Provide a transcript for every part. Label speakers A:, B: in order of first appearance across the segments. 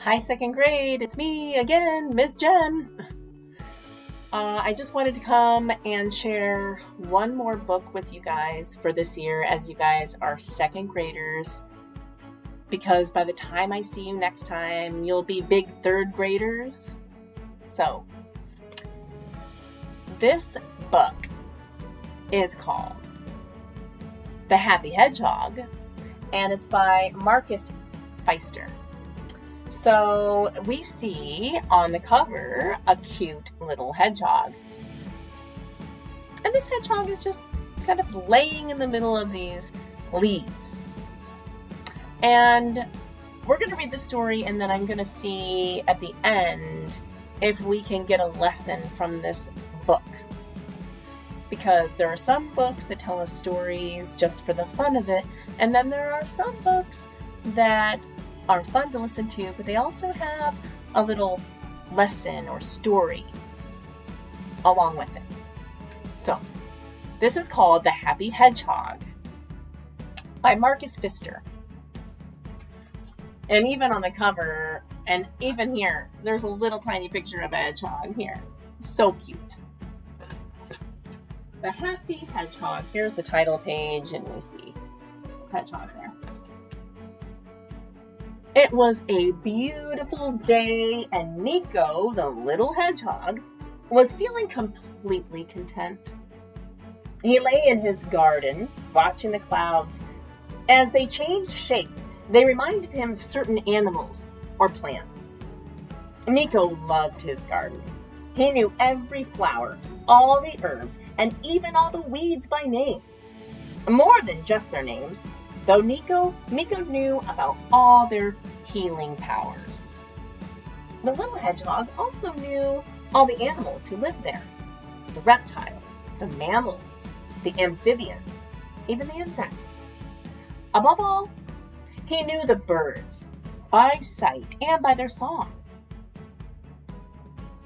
A: Hi, second grade. It's me again, Miss Jen. I just wanted to come and share one more book with you guys for this year, as you guys are second graders. Because by the time I see you next time, you'll be big third graders. So, this book is called The Happy Hedgehog, and it's by Marcus Pfister. So we see on the cover a cute little hedgehog. And this hedgehog is just kind of laying in the middle of these leaves. And we're going to read the story, and then I'm going to see at the end if we can get a lesson from this book. Because there are some books that tell us stories just for the fun of it, and then there are some books that are fun to listen to, but they also have a little lesson or story along with it. So, this is called The Happy Hedgehog by Marcus Pfister. And even on the cover, and even here, there's a little tiny picture of a hedgehog here. So cute. The Happy Hedgehog. Here's the title page, and we see hedgehog there. It was a beautiful day, and Nico, the little hedgehog, was feeling completely content. He lay in his garden, watching the clouds. As they changed shape, they reminded him of certain animals or plants. Nico loved his garden. He knew every flower, all the herbs, and even all the weeds by name. More than just their names, though Nico knew about all their healing powers. The little hedgehog also knew all the animals who lived there. The reptiles, the mammals, the amphibians, even the insects. Above all, he knew the birds by sight and by their songs.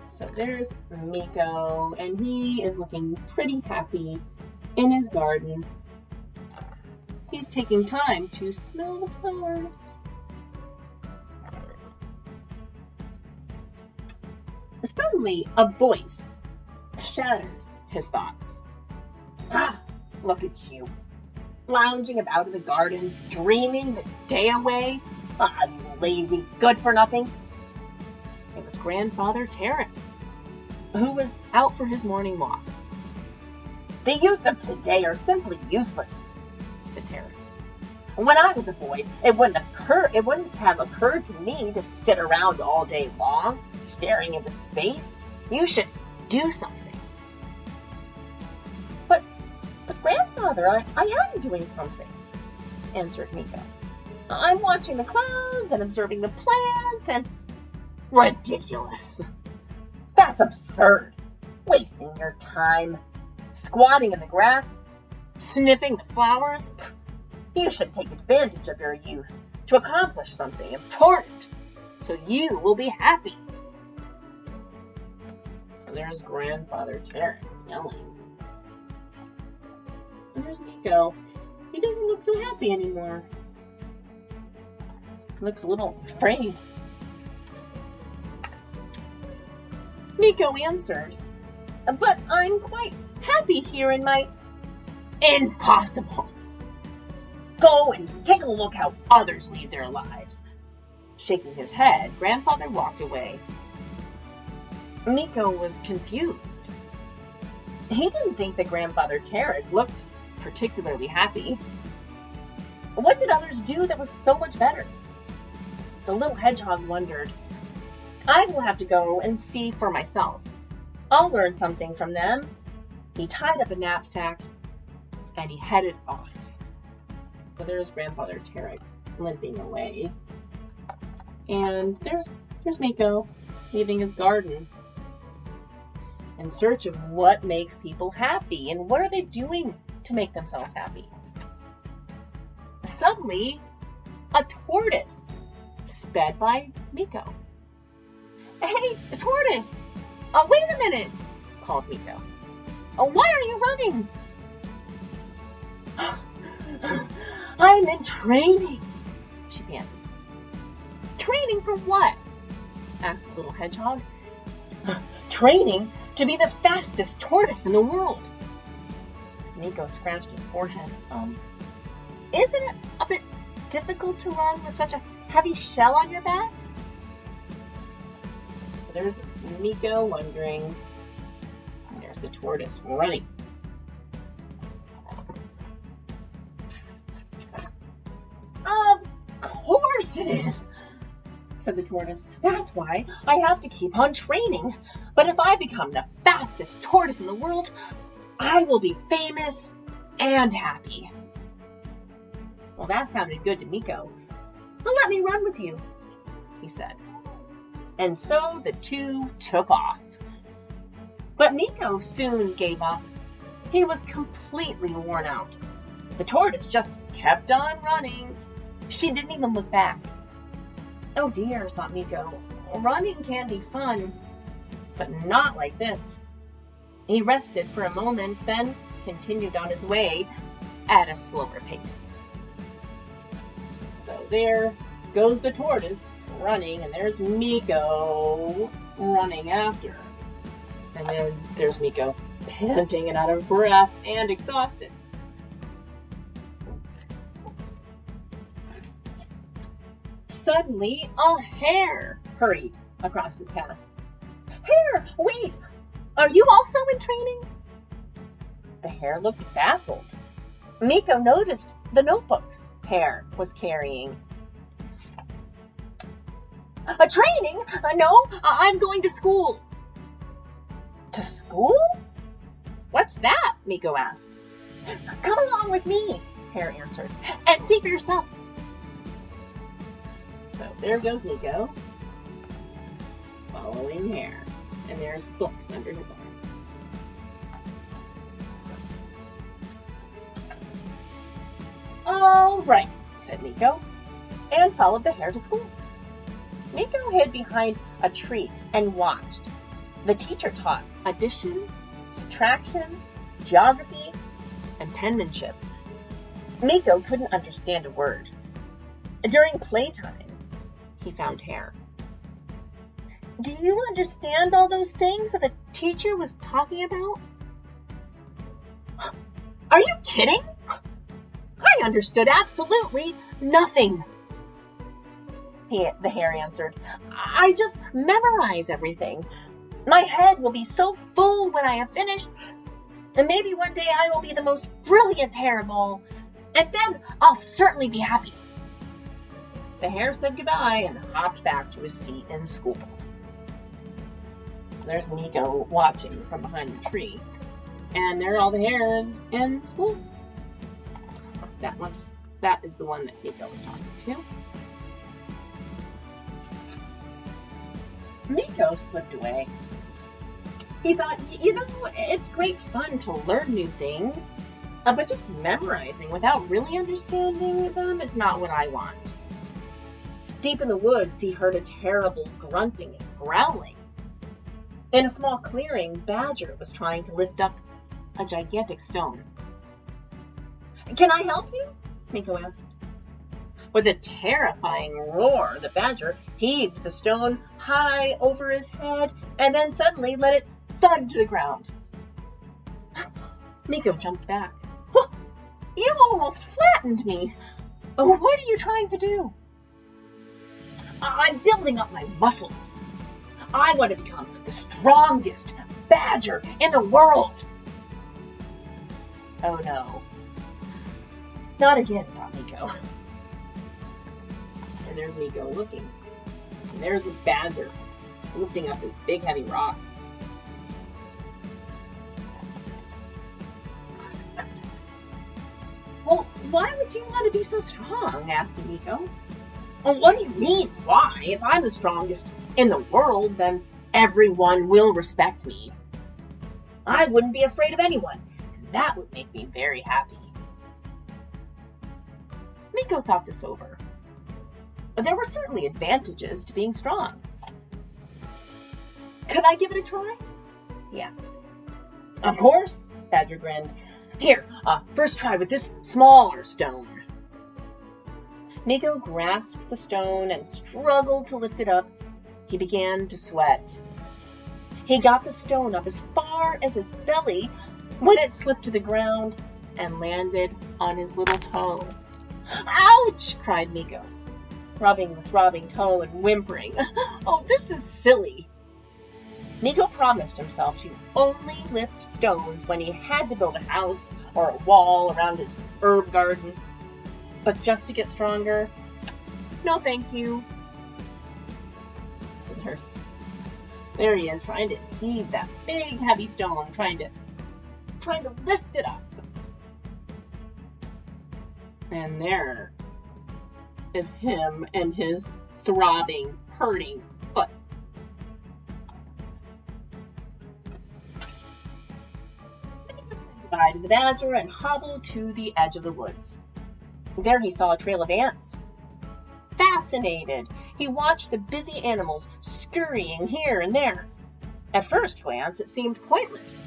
A: So there's Nico, and he is looking pretty happy in his garden. He's taking time to smell the flowers. Suddenly, a voice shattered his thoughts. Ah, look at you, lounging about in the garden, dreaming the day away. Ah, you lazy good-for-nothing. It was Grandfather Tarrant, who was out for his morning walk. The youth of today are simply useless, said Tarrant. When I was a boy, it wouldn't have occurred to me to sit around all day long, staring into space. You should do something. But Grandfather, I am doing something, answered Nico. I'm watching the clouds and observing the plants and... Ridiculous. That's absurd. Wasting your time. Squatting in the grass, sniffing the flowers. You should take advantage of your youth to accomplish something important, so you will be happy. So there's Grandfather Tarrant yelling. And there's Nico. He doesn't look so happy anymore. He looks a little afraid. Nico answered, but I'm quite happy here in my... Impossible! Go and take a look how others lead their lives. Shaking his head, Grandfather walked away. Nico was confused. He didn't think that Grandfather Tarrant looked particularly happy. What did others do that was so much better? The little hedgehog wondered. I will have to go and see for myself. I'll learn something from them. He tied up a knapsack and he headed off. So there's Grandfather Tarrant limping away. And there's Nico leaving his garden in search of what makes people happy and what are they doing to make themselves happy. Suddenly, a tortoise sped by Nico. Hey, the tortoise! Wait a minute, called Nico. Why are you running? I'm in training, she panted. Training for what? asked the little hedgehog. Training to be the fastest tortoise in the world. Nico scratched his forehead. Isn't it a bit difficult to run with such a heavy shell on your back? So there's Nico wondering. And there's the tortoise running. Of course it is, said the tortoise. That's why I have to keep on training. But if I become the fastest tortoise in the world, I will be famous and happy. Well, that sounded good to Nico. Well, let me run with you, he said. And so the two took off. But Nico soon gave up. He was completely worn out. The tortoise just kept on running. She didn't even look back. Oh dear, thought Nico. Running can be fun, but not like this. He rested for a moment, then continued on his way at a slower pace. So there goes the tortoise running, and there's Nico running after. And then there's Nico panting and out of breath and exhausted. Suddenly, a hare hurried across his path. Hare, wait! Are you also in training? The hare looked baffled. Nico noticed the notebooks Hare was carrying. A training? No, I'm going to school. To school? What's that? Nico asked. Come along with me, Hare answered, and see for yourself. So there goes Nico, following Hare, and there's books under his arm. All right, said Nico, and followed the hare to school. Nico hid behind a tree and watched. The teacher taught addition, subtraction, geography, and penmanship. Nico couldn't understand a word. During playtime, he found Hare. Do you understand all those things that the teacher was talking about? Are you kidding? I understood absolutely nothing. The hare answered. I just memorize everything. My head will be so full when I have finished, and maybe one day I will be the most brilliant hare of all, and then I'll certainly be happy. The hare said goodbye and hopped back to his seat in school. There's Nico watching from behind the tree, and there are all the hares in school. That is the one that Nico was talking to. Nico slipped away. He thought, it's great fun to learn new things, but just memorizing without really understanding them is not what I want. Deep in the woods, he heard a terrible grunting and growling. In a small clearing, Badger was trying to lift up a gigantic stone. Can I help you? Nico asked. With a terrifying roar, the badger heaved the stone high over his head and then suddenly let it thud to the ground. Nico jumped back. You almost flattened me. What are you trying to do? I'm building up my muscles. I want to become the strongest badger in the world. Oh no. Not again, thought Nico. And there's Nico looking. And there's the badger lifting up his big heavy rock. Well, why would you want to be so strong? Asked Nico. Well, what do you mean, why? If I'm the strongest in the world, then everyone will respect me. I wouldn't be afraid of anyone, and that would make me very happy. Nico thought this over. But there were certainly advantages to being strong. Could I give it a try? He asked. Of course, Badger grinned. Here, first try with this smaller stone. Nico grasped the stone and struggled to lift it up. he began to sweat. He got the stone up as far as his belly when it slipped to the ground and landed on his little toe. "Ouch!" cried Meeko, rubbing the throbbing toe and whimpering. "Oh, this is silly." Meeko promised himself to only lift stones when he had to build a house or a wall around his herb garden. But just to get stronger, no thank you. So there he is, trying to heave that big heavy stone, trying to lift it up. And there is him and his throbbing, hurting foot. Goodbye to the badger and hobbled to the edge of the woods. There he saw a trail of ants. Fascinated, he watched the busy animals scurrying here and there. At first glance, it seemed pointless.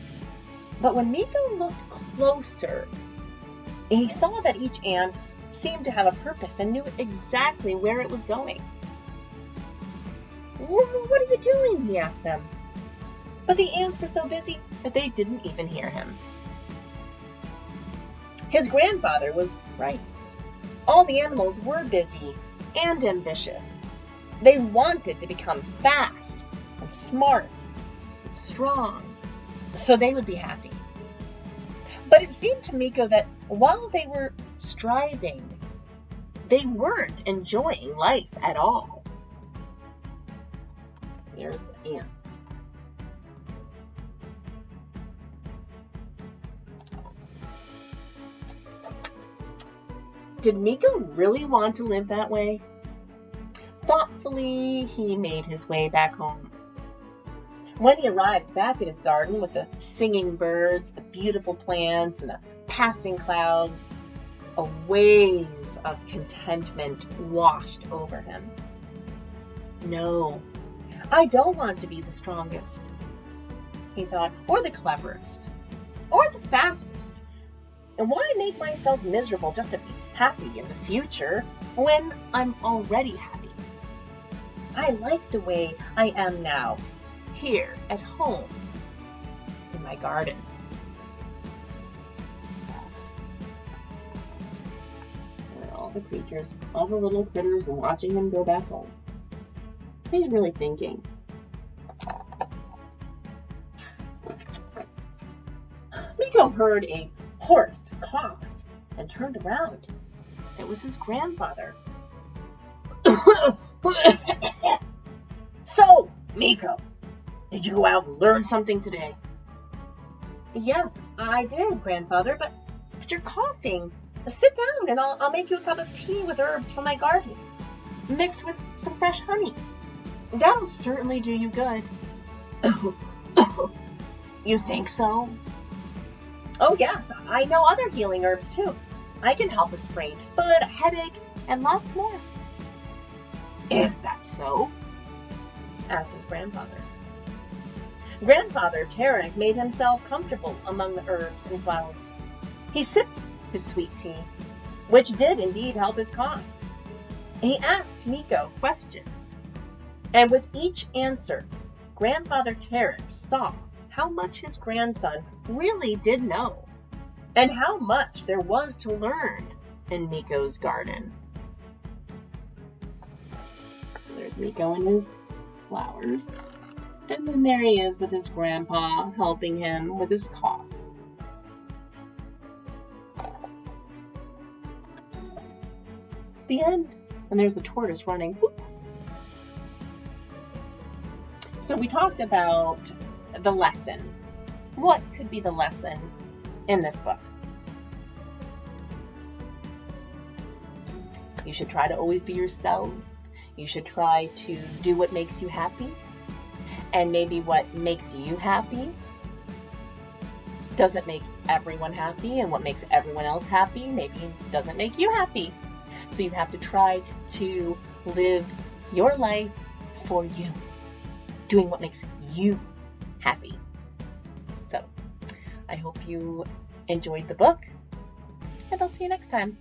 A: But when Meeko looked closer, he saw that each ant seemed to have a purpose and knew exactly where it was going. "What are you doing?" he asked them. But the ants were so busy that they didn't even hear him. His grandfather was right. All the animals were busy and ambitious. They wanted to become fast and smart and strong so they would be happy. But it seemed to Meeko that while they were striving, they weren't enjoying life at all. There's the ants. Did Meeko really want to live that way? Thoughtfully, he made his way back home. When he arrived back at his garden with the singing birds, the beautiful plants, and the passing clouds, a wave of contentment washed over him. "No, I don't want to be the strongest," he thought, "or the cleverest, or the fastest. And why make myself miserable just to be happy in the future when I'm already happy? I like the way I am now, here at home, in my garden." And all the creatures, all the little critters watching him go back home. He's really thinking. Meeko heard a hoarse cough and turned around. It was his grandfather. "So, Meeko, did you go out and learn something today?" "Yes, I did, grandfather, but you're coughing. Sit down and I'll make you a cup of tea with herbs from my garden, mixed with some fresh honey. That'll certainly do you good." "You think so?" "Oh yes, I know other healing herbs too. I can help a sprained foot, a headache, and lots more." "Is that so?" asked his grandfather. Grandfather Tarek made himself comfortable among the herbs and flowers. He sipped his sweet tea, which did indeed help his cough. He asked Meeko questions, and with each answer, Grandfather Tarek saw how much his grandson really did know, and how much there was to learn in Meeko's garden. So there's Meeko and his flowers, and then there he is with his grandpa helping him with his cough. The end. And there's the tortoise running. Whoop. So we talked about the lesson. What could be the lesson in this book? You should try to always be yourself. You should try to do what makes you happy. And maybe what makes you happy doesn't make everyone happy, and what makes everyone else happy maybe doesn't make you happy. So you have to try to live your life for you, doing what makes you happy. So I hope you enjoyed the book, and I'll see you next time.